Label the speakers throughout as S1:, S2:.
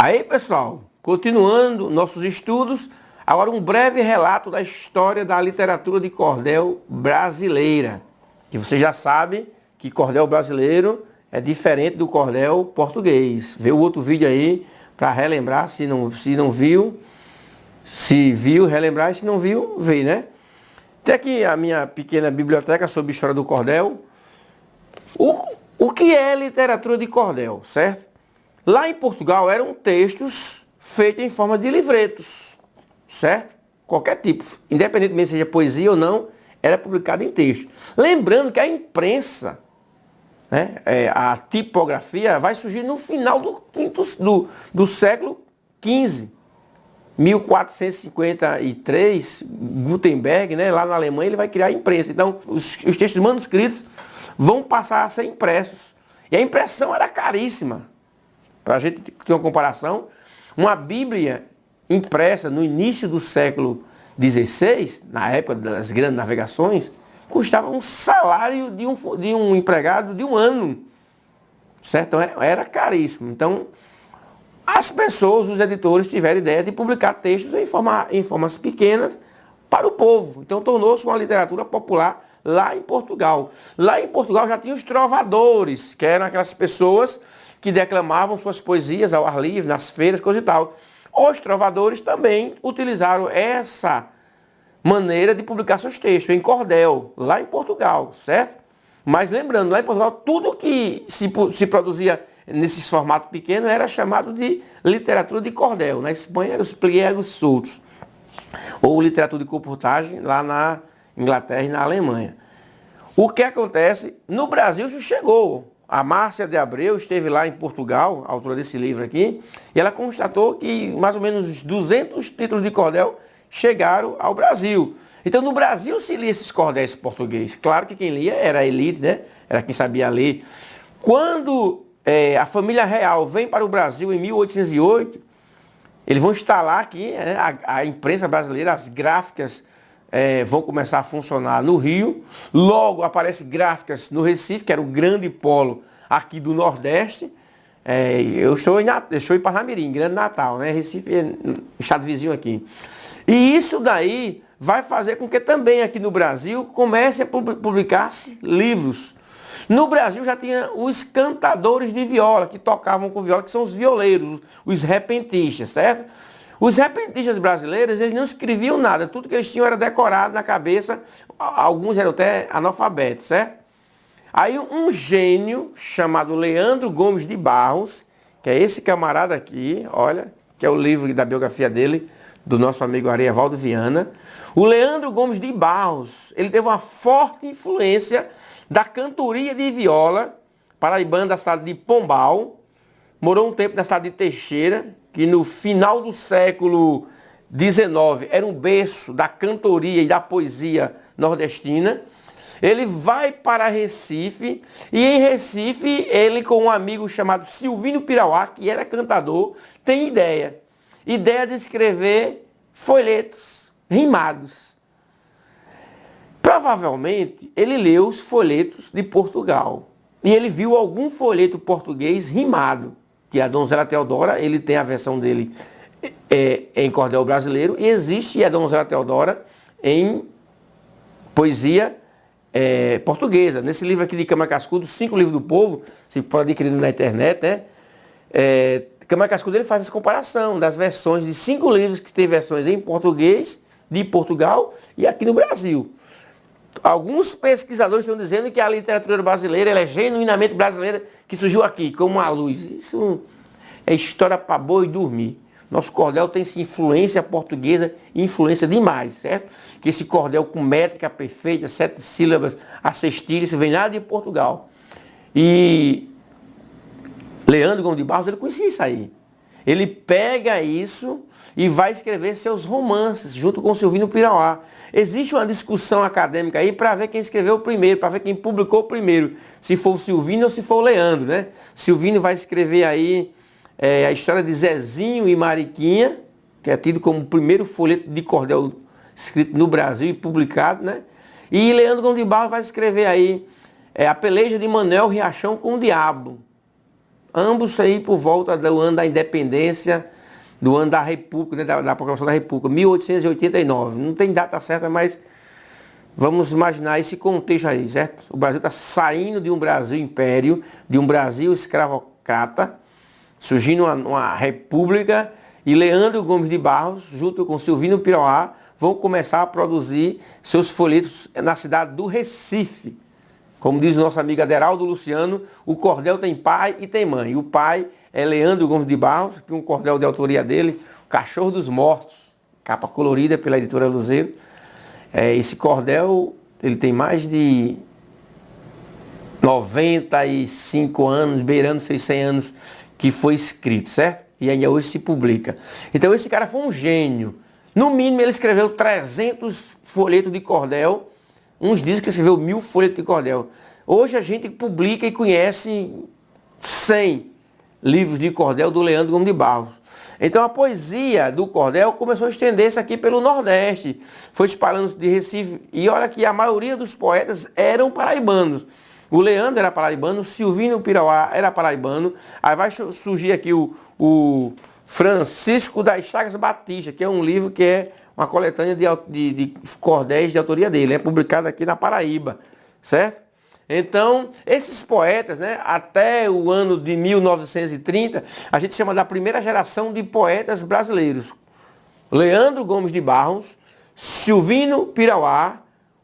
S1: Aí, pessoal, continuando nossos estudos, agora um breve relato da história da literatura de cordel brasileira. Que você já sabe que cordel brasileiro é diferente do cordel português. Vê o outro vídeo aí para relembrar, se não viu. Se viu, relembrar, e se não viu, vê, né? Tem aqui a minha pequena biblioteca sobre a história do cordel. O que é literatura de cordel, certo? Lá em Portugal eram textos feitos em forma de livretos, certo? Qualquer tipo, independentemente seja poesia ou não, era publicado em texto. Lembrando que a imprensa, né, a tipografia vai surgir no final do século XV. 1453, Gutenberg, né, lá na Alemanha, ele vai criar a imprensa. Então, os textos manuscritos vão passar a ser impressos. E a impressão era caríssima. Para a gente ter uma comparação, uma Bíblia impressa no início do século XVI, na época das grandes navegações, custava um salário de um empregado de um ano. Certo? Então, era caríssimo. Então, as pessoas, os editores, tiveram ideia de publicar textos em formas pequenas para o povo. Então tornou-se uma literatura popular lá em Portugal. Lá em Portugal já tinha os trovadores, que eram aquelas pessoas que declamavam suas poesias ao ar livre, nas feiras, coisa e tal. Os trovadores também utilizaram essa maneira de publicar seus textos em cordel, lá em Portugal, certo? Mas lembrando, lá em Portugal, tudo que se produzia nesses formatos pequenos era chamado de literatura de cordel. Na Espanha eram os pliegos soltos. Ou literatura de comportagem lá na Inglaterra e na Alemanha. O que acontece? No Brasil isso chegou. A Márcia de Abreu esteve lá em Portugal, a autora desse livro aqui, e ela constatou que mais ou menos 200 títulos de cordel chegaram ao Brasil. Então no Brasil se lia esses cordéis portugueses. Claro que quem lia era a elite, né? Era quem sabia ler. Quando a família real vem para o Brasil em 1808, eles vão instalar aqui, né, a imprensa brasileira, as gráficas vão começar a funcionar no Rio. Logo aparecem gráficas no Recife, que era o grande polo aqui do Nordeste. Eu estou em Parnamirim, Grande Natal, né? Recife é estado vizinho aqui. E isso daí vai fazer com que também aqui no Brasil comece a publicar-se livros. No Brasil já tinha os cantadores de viola, que tocavam com viola, que são os violeiros, os repentistas, certo? Os repentistas brasileiros, eles não escreviam nada, tudo que eles tinham era decorado na cabeça, alguns eram até analfabetos, certo? Aí um gênio chamado Leandro Gomes de Barros, que é esse camarada aqui, olha, que é o livro da biografia dele, do nosso amigo Arievaldo Viana. O Leandro Gomes de Barros, ele teve uma forte influência da cantoria de viola paraibana da cidade de Pombal. Morou um tempo na cidade de Teixeira, que no final do século XIX era um berço da cantoria e da poesia nordestina. Ele vai para Recife, e em Recife ele, com um amigo chamado Silvino Pirauá, que era cantador, tem ideia de escrever folhetos rimados. Provavelmente ele leu os folhetos de Portugal e ele viu algum folheto português rimado, que a Donzela Teodora, ele tem a versão dele em cordel brasileiro, e existe a Donzela Teodora em poesia portuguesa. Nesse livro aqui de Câmara Cascudo, 5 livros do povo, você pode adquirir na internet, né? Câmara Cascudo, ele faz essa comparação das versões de 5 livros que tem versões em português de Portugal e aqui no Brasil. Alguns pesquisadores estão dizendo que a literatura brasileira ela é genuinamente brasileira, que surgiu aqui, como a luz. Isso é história para boi dormir. Nosso cordel tem essa influência portuguesa, influência demais, certo? Que esse cordel com métrica perfeita, 7 sílabas, a sextilha, isso vem lá de Portugal. E Leandro Gomes de Barros, ele conhecia isso aí. Ele pega isso e vai escrever seus romances, junto com Silvino Pirauá. Existe uma discussão acadêmica aí para ver quem escreveu primeiro, para ver quem publicou primeiro, se for o Silvino ou se for o Leandro, né? Silvino vai escrever aí a história de Zezinho e Mariquinha, que é tido como o primeiro folheto de cordel escrito no Brasil e publicado, né? E Leandro Gomes de Barros vai escrever aí a peleja de Manuel Riachão com o Diabo. Ambos aí por volta do ano da independência, do ano da República, né, da proclamação da República, 1889. Não tem data certa, mas vamos imaginar esse contexto aí, certo? O Brasil está saindo de um Brasil império, de um Brasil escravocrata, surgindo uma república, e Leandro Gomes de Barros, junto com Silvino Pirauá, vão começar a produzir seus folhetos na cidade do Recife. Como diz o nosso amigo Aderaldo Luciano, o cordel tem pai e tem mãe. O pai é Leandro Gomes de Barros, que é um cordel de autoria dele, O Cachorro dos Mortos, capa colorida pela editora Luzeiro. Esse cordel, ele tem mais de 95 anos, beirando 600 anos que foi escrito, certo? E ainda hoje se publica. Então esse cara foi um gênio. No mínimo ele escreveu 300 folhetos de cordel. Uns dizem que escreveu 1000 folhetos de cordel. Hoje a gente publica e conhece 100 livros de cordel do Leandro Gomes de Barros. Então a poesia do cordel começou a estender-se aqui pelo Nordeste. Foi espalhando de Recife. E olha que a maioria dos poetas eram paraibanos. O Leandro era paraibano, o Silvino Pirauá era paraibano. Aí vai surgir aqui o Francisco das Chagas Batista, que é um livro que é uma coletânea de cordéis de autoria dele, é publicado aqui na Paraíba, certo? Então, esses poetas, né, até o ano de 1930, a gente chama da primeira geração de poetas brasileiros. Leandro Gomes de Barros, Silvino Pirauá,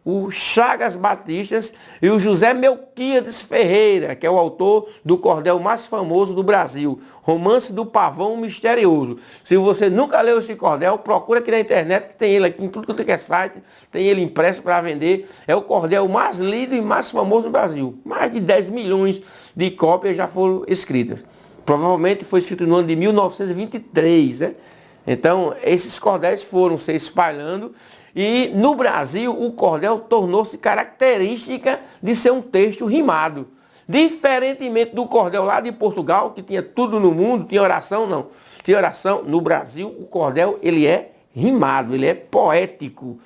S1: o Chagas Batistas e o José Melquíades Ferreira, que é o autor do cordel mais famoso do Brasil, Romance do Pavão Misterioso. Se você nunca leu esse cordel, procura aqui na internet, que tem ele aqui em tudo quanto é site, tem ele impresso para vender. É o cordel mais lido e mais famoso do Brasil. Mais de 10 milhões de cópias já foram escritas. Provavelmente foi escrito no ano de 1923, né? Então, esses cordéis foram se espalhando. E no Brasil, o cordel tornou-se característica de ser um texto rimado. Diferentemente do cordel lá de Portugal, que tinha tudo no mundo, tinha oração, não. Tinha oração. No Brasil, o cordel, ele é rimado, ele é poético.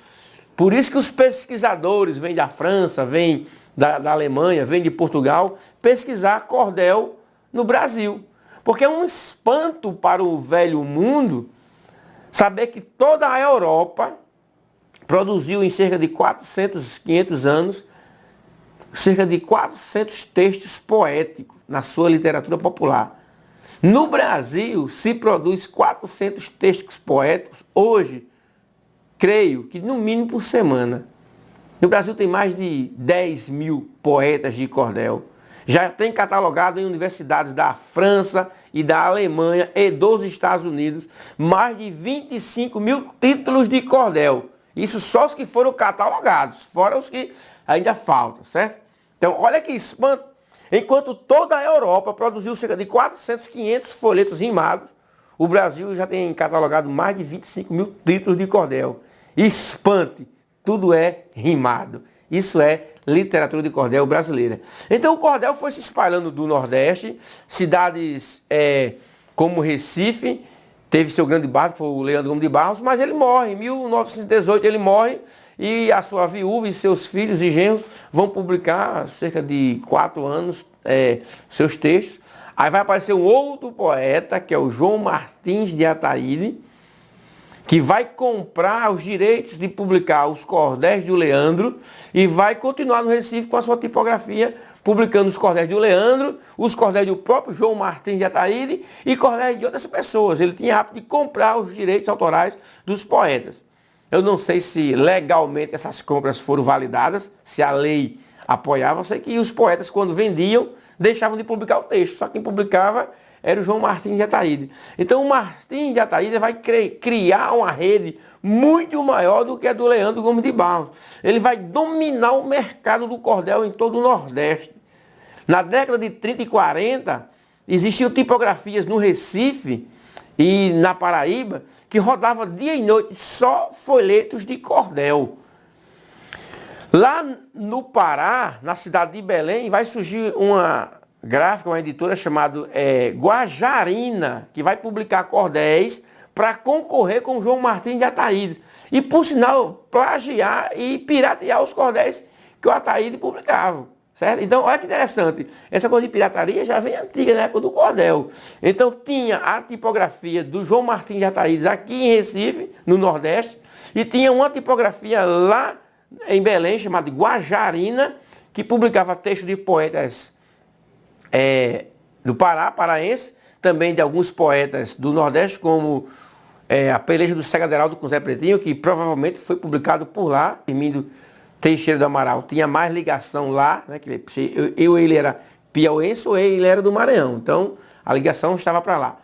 S1: Por isso que os pesquisadores vêm da França, vêm da Alemanha, vêm de Portugal, pesquisar cordel no Brasil. Porque é um espanto para o velho mundo saber que toda a Europa produziu em cerca de 400, 500 anos, cerca de 400 textos poéticos na sua literatura popular. No Brasil se produz 400 textos poéticos hoje, creio que no mínimo por semana. No Brasil tem mais de 10 mil poetas de cordel. Já tem catalogado em universidades da França e da Alemanha e dos Estados Unidos mais de 25 mil títulos de cordel. Isso só os que foram catalogados, fora os que ainda faltam, certo? Então, olha que espanto. Enquanto toda a Europa produziu cerca de 400, 500 folhetos rimados, o Brasil já tem catalogado mais de 25 mil títulos de cordel. Espante, tudo é rimado. Isso é literatura de cordel brasileira. Então, o cordel foi se espalhando do Nordeste, cidades como Recife, teve seu grande bardo, foi o Leandro Gomes de Barros, mas ele morre. Em 1918 ele morre e a sua viúva e seus filhos e genros vão publicar cerca de 4 anos seus textos. Aí vai aparecer um outro poeta, que é o João Martins de Ataíde, que vai comprar os direitos de publicar os cordéis do Leandro e vai continuar no Recife com a sua tipografia, publicando os cordéis do Leandro, os cordéis do próprio João Martins de Ataíde e cordéis de outras pessoas. Ele tinha hábito de comprar os direitos autorais dos poetas. Eu não sei se legalmente essas compras foram validadas, se a lei apoiava. Eu sei que os poetas, quando vendiam, deixavam de publicar o texto. Só quem publicava era o João Martins de Ataíde. Então o Martins de Ataíde vai criar uma rede muito maior do que a do Leandro Gomes de Barros. Ele vai dominar o mercado do cordel em todo o Nordeste. Na década de 30 e 40, existiam tipografias no Recife e na Paraíba que rodava dia e noite só folhetos de cordel. Lá no Pará, na cidade de Belém, vai surgir uma gráfica, uma editora chamada Guajarina, que vai publicar cordéis para concorrer com o João Martins de Ataíde. E, por sinal, plagiar e piratear os cordéis que o Ataíde publicava, certo? Então, olha que interessante. Essa coisa de pirataria já vem antiga, na época do cordel. Então, tinha a tipografia do João Martins de Ataídes aqui em Recife, no Nordeste, e tinha uma tipografia lá em Belém, chamada Guajarina, que publicava textos de poetas do Pará, paraense, também de alguns poetas do Nordeste, como a Peleja do Cega Aderaldo com Zé Pretinho, que provavelmente foi publicado por lá. Hermínio Teixeira do Amaral tinha mais ligação lá, né, que ele era piauense ou ele era do Maranhão, então a ligação estava para lá.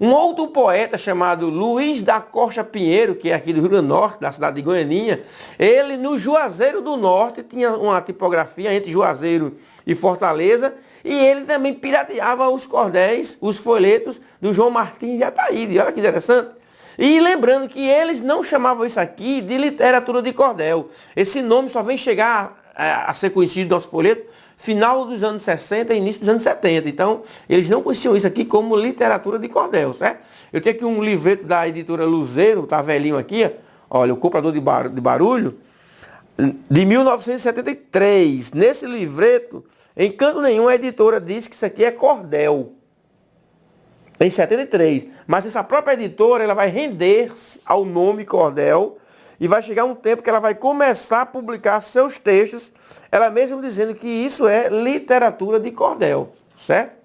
S1: Um outro poeta chamado Luiz da Costa Pinheiro, que é aqui do Rio Grande do Norte, da cidade de Goianinha, ele no Juazeiro do Norte tinha uma tipografia entre Juazeiro e Fortaleza, e ele também pirateava os cordéis, os folhetos do João Martins de Ataíde. Olha que interessante. E lembrando que eles não chamavam isso aqui de literatura de cordel. Esse nome só vem chegar a ser conhecido no nosso folheto final dos anos 60 e início dos anos 70. Então, eles não conheciam isso aqui como literatura de cordel, certo? Eu tenho aqui um livreto da editora Luzeiro, tá velhinho aqui, ó. Olha, o comprador de barulho, de 1973. Nesse livreto, em canto nenhum a editora diz que isso aqui é cordel. Em 73. Mas essa própria editora, ela vai render ao nome cordel e vai chegar um tempo que ela vai começar a publicar seus textos, ela mesma dizendo que isso é literatura de cordel, certo?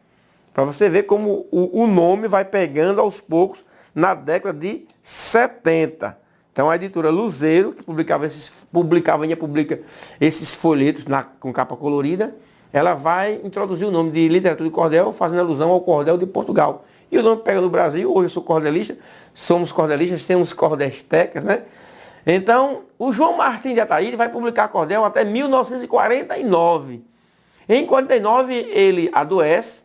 S1: Para você ver como o nome vai pegando aos poucos na década de 70. Então a editora Luzeiro, que publica esses folhetos com capa colorida, ela vai introduzir o nome de literatura de cordel, fazendo alusão ao cordel de Portugal. E o nome pega no Brasil. Hoje eu sou cordelista, somos cordelistas, temos cordestecas, né? Então, o João Martins de Ataíde vai publicar cordel até 1949. Em 49 ele adoece,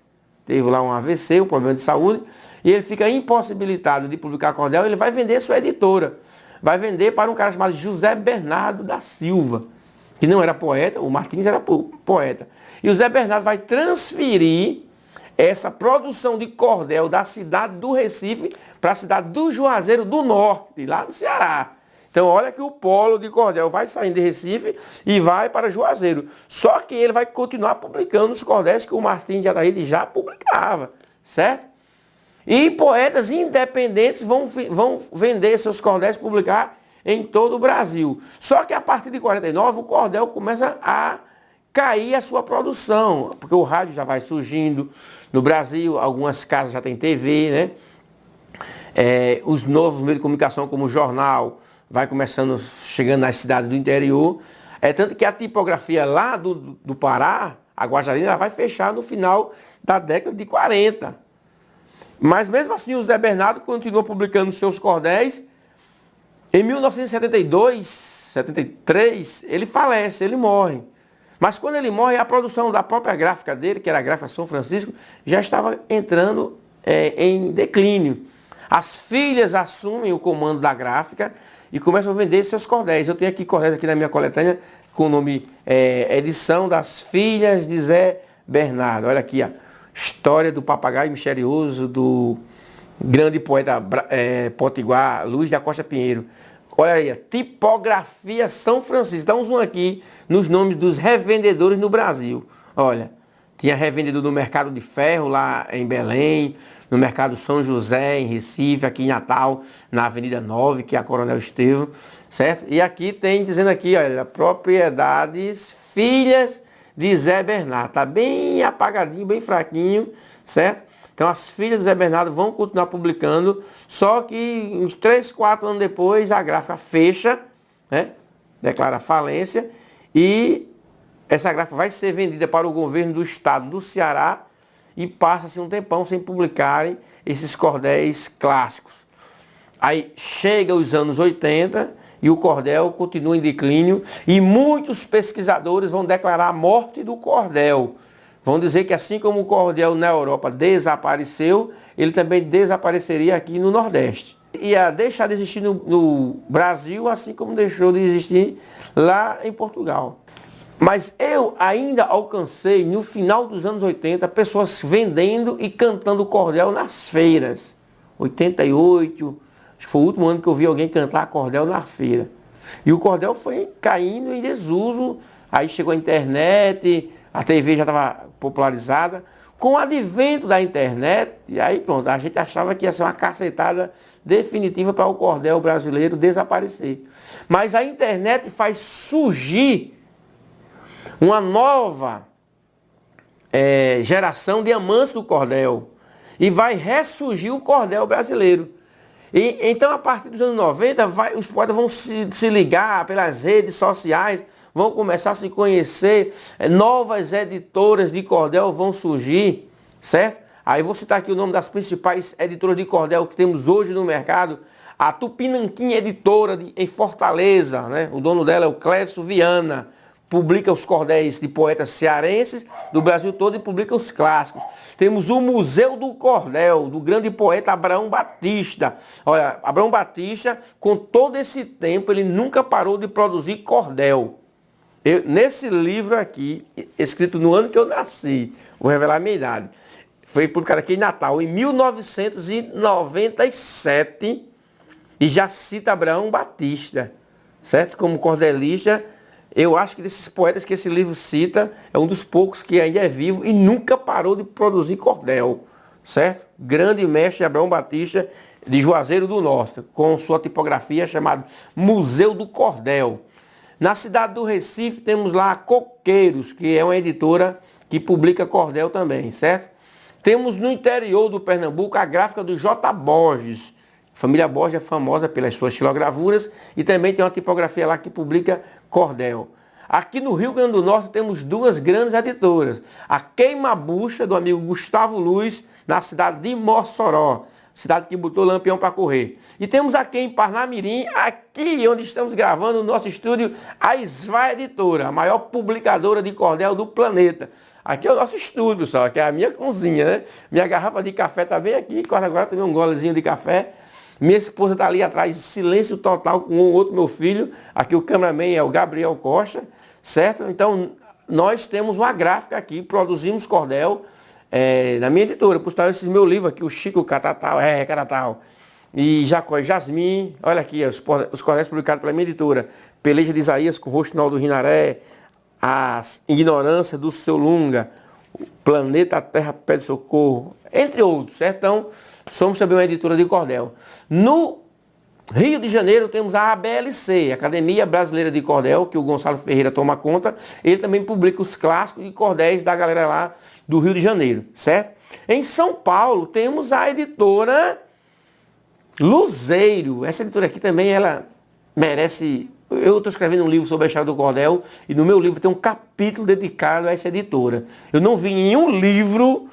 S1: teve lá um AVC, um problema de saúde, e ele fica impossibilitado de publicar cordel. Ele vai vender sua editora. Vai vender para um cara chamado José Bernardo da Silva, que não era poeta, o Martins era poeta. E o José Bernardo vai transferir essa produção de cordel da cidade do Recife para a cidade do Juazeiro do Norte, lá no Ceará. Então olha que o polo de cordel vai saindo de Recife e vai para Juazeiro. Só que ele vai continuar publicando os cordéis que o Martins de Ataíde já publicava, certo? E poetas independentes vão vender seus cordéis, publicar em todo o Brasil. Só que a partir de 49 o cordel começa a cair a sua produção, porque o rádio já vai surgindo no Brasil, algumas casas já têm TV, né? Os novos meios de comunicação, como o jornal, vai começando, chegando nas cidades do interior. Tanto que a tipografia lá do Pará, a Guajarina, vai fechar no final da década de 40. Mas mesmo assim o Zé Bernardo continua publicando seus cordéis. Em 1972, 73, ele falece, ele morre. Mas quando ele morre, a produção da própria gráfica dele, que era a Gráfica São Francisco, já estava entrando em declínio. As filhas assumem o comando da gráfica e começam a vender seus cordéis. Eu tenho aqui cordéis aqui na minha coletânea com o nome Edição das Filhas de Zé Bernardo. Olha aqui, ó. História do Papagaio Misterioso, do grande poeta potiguar Luiz da Costa Pinheiro. Olha aí, tipografia São Francisco. Dá um zoom aqui nos nomes dos revendedores no Brasil. Olha, tinha revendedor no Mercado de Ferro, lá em Belém, no Mercado São José, em Recife, aqui em Natal, na Avenida 9, que é a Coronel Estevão, certo? E aqui tem, dizendo aqui, olha, propriedades filhas de Zé Bernardo. Tá bem apagadinho, bem fraquinho, certo? Então as filhas do Zé Bernardo vão continuar publicando, só que uns 3, 4 anos depois a gráfica fecha, né? Declara falência, e essa gráfica vai ser vendida para o governo do estado do Ceará e passa-se um tempão sem publicarem esses cordéis clássicos. Aí chega os anos 80 e o cordel continua em declínio e muitos pesquisadores vão declarar a morte do cordel. Vão dizer que assim como o cordel na Europa desapareceu, ele também desapareceria aqui no Nordeste. Ia deixar de existir no Brasil, assim como deixou de existir lá em Portugal. Mas eu ainda alcancei, no final dos anos 80, pessoas vendendo e cantando cordel nas feiras. 88, acho que foi o último ano que eu vi alguém cantar cordel na feira. E o cordel foi caindo em desuso, aí chegou a internet, A TV já estava popularizada. Com o advento da internet, e aí pronto, a gente achava que ia ser uma cacetada definitiva para o cordel brasileiro desaparecer. Mas a internet faz surgir uma nova geração de amantes do cordel. E vai ressurgir o cordel brasileiro. Então, a partir dos anos 90, os poetas vão se ligar pelas redes sociais, vão começar a se conhecer, novas editoras de cordel vão surgir, certo? Aí vou citar aqui o nome das principais editoras de cordel que temos hoje no mercado. A Tupinanquim Editora em Fortaleza, né? O dono dela é o Clécio Viana. Publica os cordéis de poetas cearenses do Brasil todo e publica os clássicos. Temos o Museu do Cordel, do grande poeta Abraão Batista. Olha, Abraão Batista, com todo esse tempo, ele nunca parou de produzir cordel. Nesse livro aqui, escrito no ano que eu nasci, vou revelar a minha idade, foi publicado aqui em Natal, em 1997, e já cita Abraão Batista, certo? Como cordelista. Eu acho que desses poetas que esse livro cita, é um dos poucos que ainda é vivo e nunca parou de produzir cordel, certo? Grande mestre Abraão Batista, de Juazeiro do Norte, com sua tipografia chamada Museu do Cordel. Na cidade do Recife temos lá a Coqueiros, que é uma editora que publica cordel também, certo? Temos no interior do Pernambuco a gráfica do J. Borges. A família Borges é famosa pelas suas xilogravuras e também tem uma tipografia lá que publica cordel. Aqui no Rio Grande do Norte temos duas grandes editoras. A Queima-Bucha, do amigo Gustavo Luz, na cidade de Mossoró, cidade que botou Lampião para correr. E temos aqui em Parnamirim, aqui onde estamos gravando o nosso estúdio, a Svá Editora, a maior publicadora de cordel do planeta. Aqui é o nosso estúdio, pessoal, que é a minha cozinha, né? Minha garrafa de café está bem aqui, agora tomei um golezinho de café. Minha esposa está ali atrás, silêncio total com o outro meu filho. Aqui o cameraman é o Gabriel Costa, certo? Então, nós temos uma gráfica aqui, produzimos cordel na minha editora. Por sinal, esse meu livro aqui, o Chico Catatal, Catatal, e Jacó Jasmin, olha aqui, os cordéis publicados pela minha editora. Peleja de Isaías com o Rosto do Rinaré, A Ignorância do Seu Lunga, Planeta Terra Pede Socorro, entre outros, certo? Então, somos também uma editora de cordel. No Rio de Janeiro temos a ABLC, Academia Brasileira de Cordel, que o Gonçalo Ferreira toma conta. Ele também publica os clássicos e cordéis da galera lá do Rio de Janeiro, certo? Em São Paulo temos a editora Luzeiro. Essa editora aqui também, ela merece... Eu estou escrevendo um livro sobre a história do cordel e no meu livro tem um capítulo dedicado a essa editora. Eu não vi nenhum livro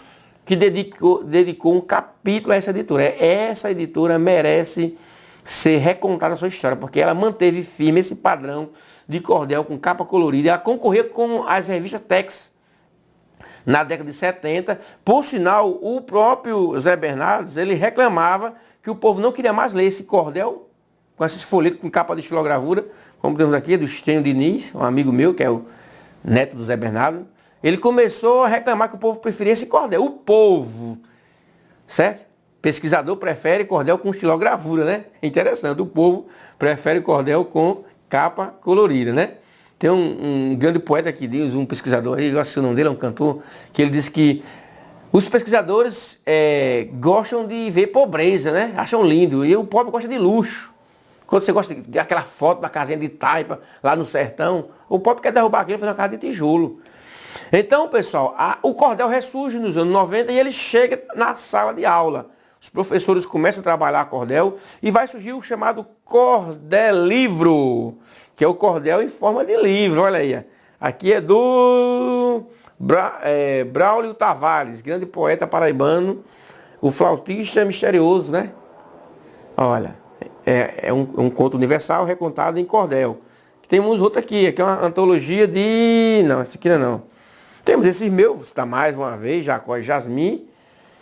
S1: que dedicou um capítulo a essa editora. Essa editora merece ser recontada a sua história, porque ela manteve firme esse padrão de cordel com capa colorida. Ela concorria com as revistas Tex na década de 70. Por sinal, o próprio Zé Bernardes, ele reclamava que o povo não queria mais ler esse cordel com esses folhetos com capa de estilogravura, como temos aqui, do Estênio Diniz, um amigo meu, que é o neto do Zé Bernardo. Ele começou a reclamar que o povo preferia esse cordel. O povo, certo? Pesquisador prefere cordel com estilogravura, né? É interessante, o povo prefere cordel com capa colorida, né? Tem um grande poeta que diz, um pesquisador aí, eu acho que o nome dele é um cantor, que ele diz que os pesquisadores gostam de ver pobreza, né? Acham lindo. E o pobre gosta de luxo. Quando você gosta de aquela foto da casinha de taipa lá no sertão, o pobre quer derrubar aquilo e fazer uma casa de tijolo. Então, pessoal, o cordel ressurge nos anos 90 e ele chega na sala de aula. Os professores começam a trabalhar cordel e vai surgir o chamado cordelivro, que é o cordel em forma de livro. Olha aí, aqui é do Braulio Tavares, grande poeta paraibano, o flautista misterioso, né? Olha, é um conto universal recontado em cordel. Temos outro aqui é uma antologia de... Não, esse aqui não. Temos esses meus, vou citar mais uma vez, Jacó e Jasmin,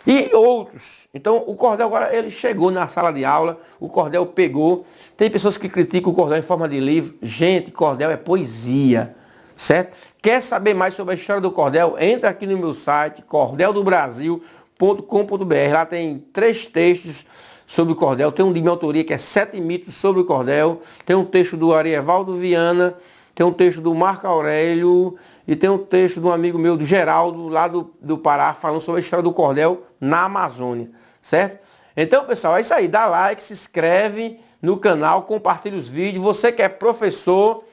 S1: e outros. Então, o cordel agora, ele chegou na sala de aula, o cordel pegou. Tem pessoas que criticam o cordel em forma de livro. Gente, cordel é poesia, certo? Quer saber mais sobre a história do cordel? Entra aqui no meu site, cordeldobrasil.com.br. Lá tem 3 textos sobre o cordel. Tem um de minha autoria, que é 7 mitos sobre o cordel. Tem um texto do Arievaldo Viana. Tem um texto do Marco Aurélio e tem um texto de um amigo meu, do Geraldo, lá do Pará, falando sobre a história do cordel na Amazônia, certo? Então, pessoal, é isso aí. Dá like, se inscreve no canal, compartilha os vídeos. Você que é professor,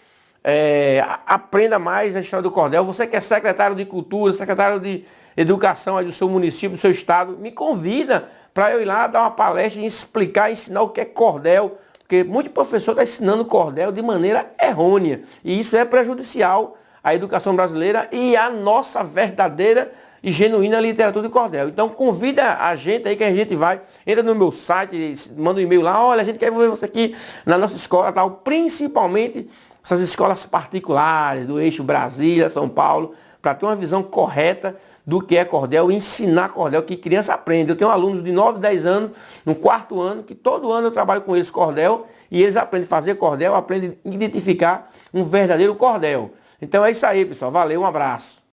S1: aprenda mais a história do cordel. Você que é secretário de cultura, secretário de educação aí do seu município, do seu estado, me convida para eu ir lá dar uma palestra e explicar, ensinar o que é cordel. Porque muito professor está ensinando cordel de maneira errônea. E isso é prejudicial à educação brasileira e à nossa verdadeira e genuína literatura de cordel. Então convida a gente aí que a gente vai, entra no meu site, manda um e-mail lá, olha, a gente quer ver você aqui na nossa escola tal, principalmente essas escolas particulares do eixo Brasília, São Paulo, para ter uma visão correta do que é cordel, ensinar cordel, que criança aprende. Eu tenho alunos de 9, 10 anos, no 4º ano, que todo ano eu trabalho com eles cordel, e eles aprendem a fazer cordel, aprendem a identificar um verdadeiro cordel. Então é isso aí, pessoal. Valeu, um abraço.